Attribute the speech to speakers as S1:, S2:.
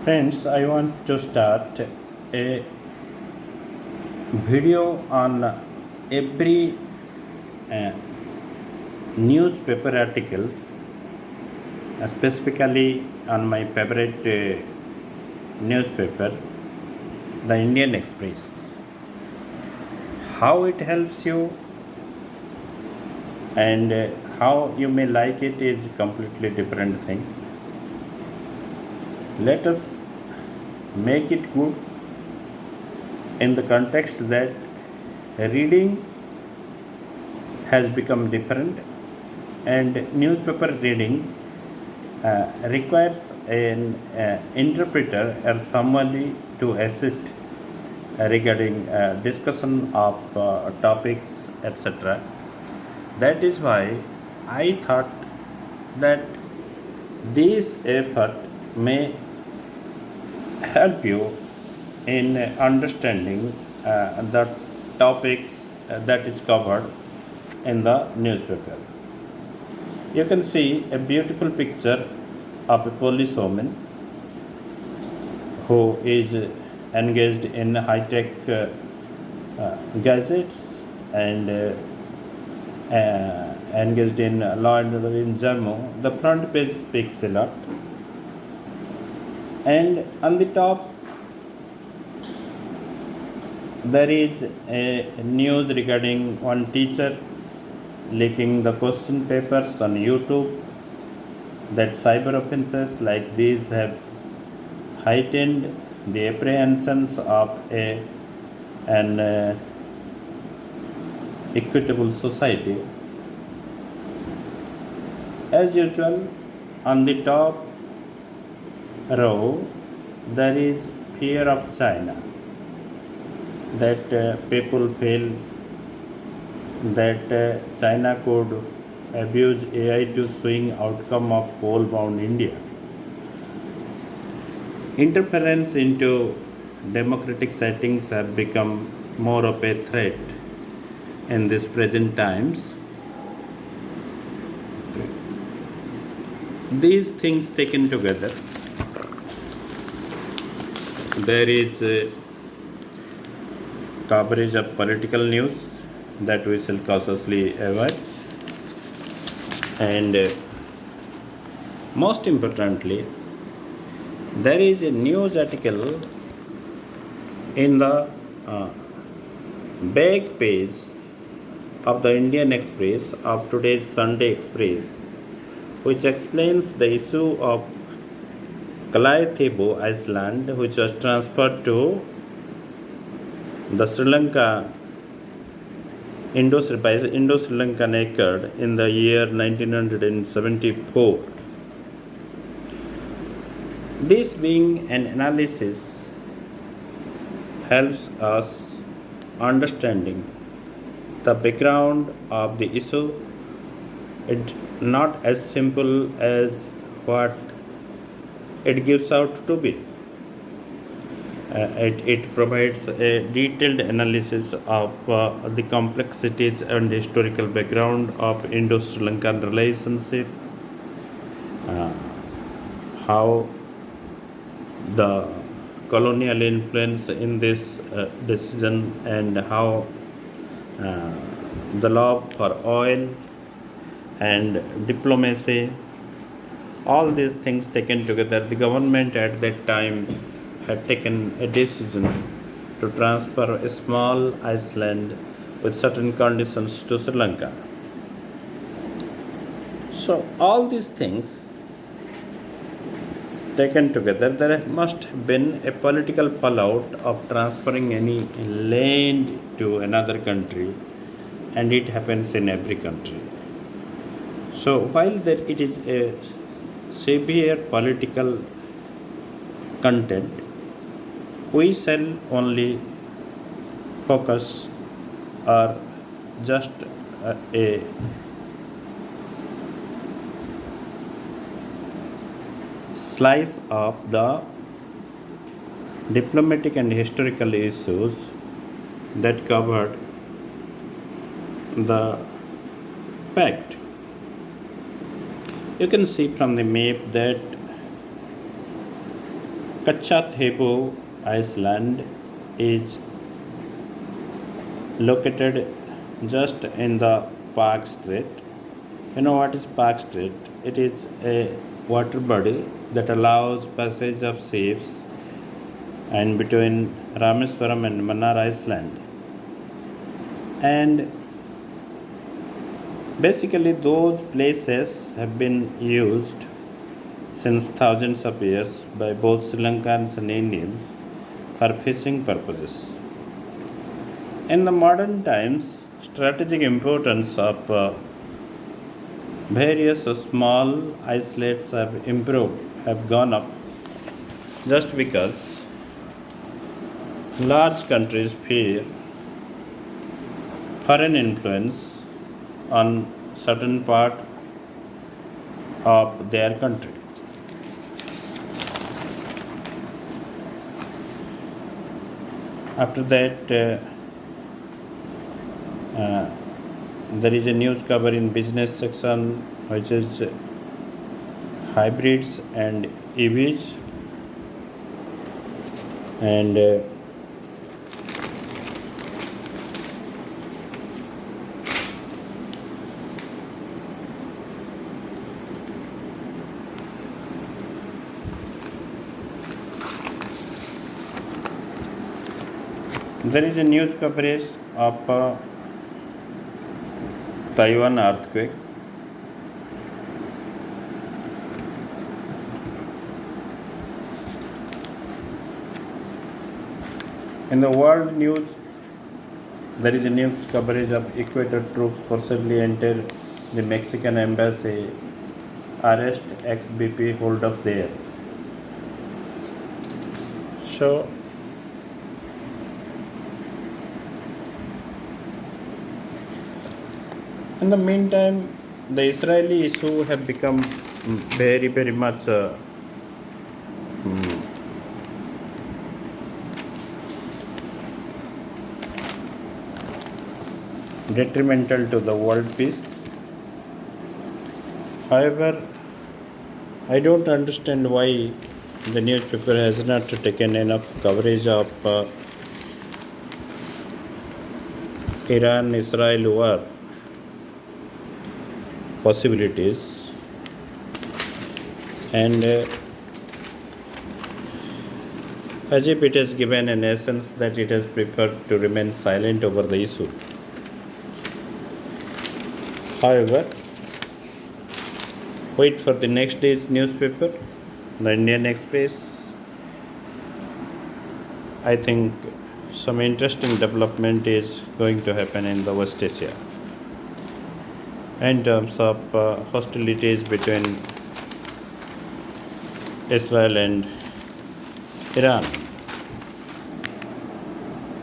S1: Friends, I want to start a video on every uh, newspaper articles, specifically on my favorite newspaper, the Indian Express. How it helps you and how you may like it is completely different thing. Let us make it good in the context that reading has become different and newspaper reading requires an interpreter or somebody to assist regarding discussion of topics, etc. That is why I thought that this effort may help you in understanding the topics that is covered in the newspaper. You can see a beautiful picture of a policewoman who is engaged in high-tech gadgets and engaged in law and order in Jammu. The front page speaks a lot, and on the top there is a news regarding one teacher leaking the question papers on YouTube, that cyber offences like these have heightened the apprehensions of an equitable society. As usual, on the top row, there is fear of China, that people feel that China could abuse AI to swing outcome of coal-bound India. Interference into democratic settings have become more of a threat in these present times. These things taken together, there is coverage of political news that we shall cautiously avoid, and most importantly, there is a news article in the back page of the Indian Express of today's Sunday Express, which explains the issue of Kalaithebo Island, which was transferred to the Sri Lanka Indo-Sri Lankan Accord in the year 1974. This being an analysis helps us understanding the background of the issue. It's not as simple as what it gives out to be. It provides a detailed analysis of the complexities and historical background of Indo-Sri Lankan relationship, uh, how the colonial influence in this decision, and how uh, the love for oil and diplomacy, all these things taken together, the government at that time had taken a decision to transfer a small island with certain conditions to Sri Lanka. So, all these things taken together, there must have been a political fallout of transferring any land to another country, and it happens in every country. So, while there it is a severe political content, we shall only focus or just a slice of the diplomatic and historical issues that covered the pact. You can see from the map that Kachathebu Iceland is located just in the Park Strait. You know what is Park Strait? It is a water body that allows passage of ships and between Rameswaram and Mannar Iceland. And basically, those places have been used since thousands of years by both Sri Lankans and Indians for fishing purposes. In the modern times, strategic importance of various small islets have gone up just because large countries fear foreign influence on certain part of their country. After that, there is a news cover in business section which is hybrids and EVs, and there is a news coverage of Taiwan earthquake. In the world news, there is a news coverage of Ecuador troops forcibly enter the Mexican embassy, arrest ex-BP holdup there. So, in the meantime, the Israeli issue have become very much detrimental to the world peace. However, I don't understand why the newspaper has not taken enough coverage of Iran-Israel war possibilities, and as if it has given an essence that it has preferred to remain silent over the issue. However, wait for the next day's newspaper, the Indian Express. I think some interesting development is going to happen in the West Asia in terms of hostilities between Israel and Iran.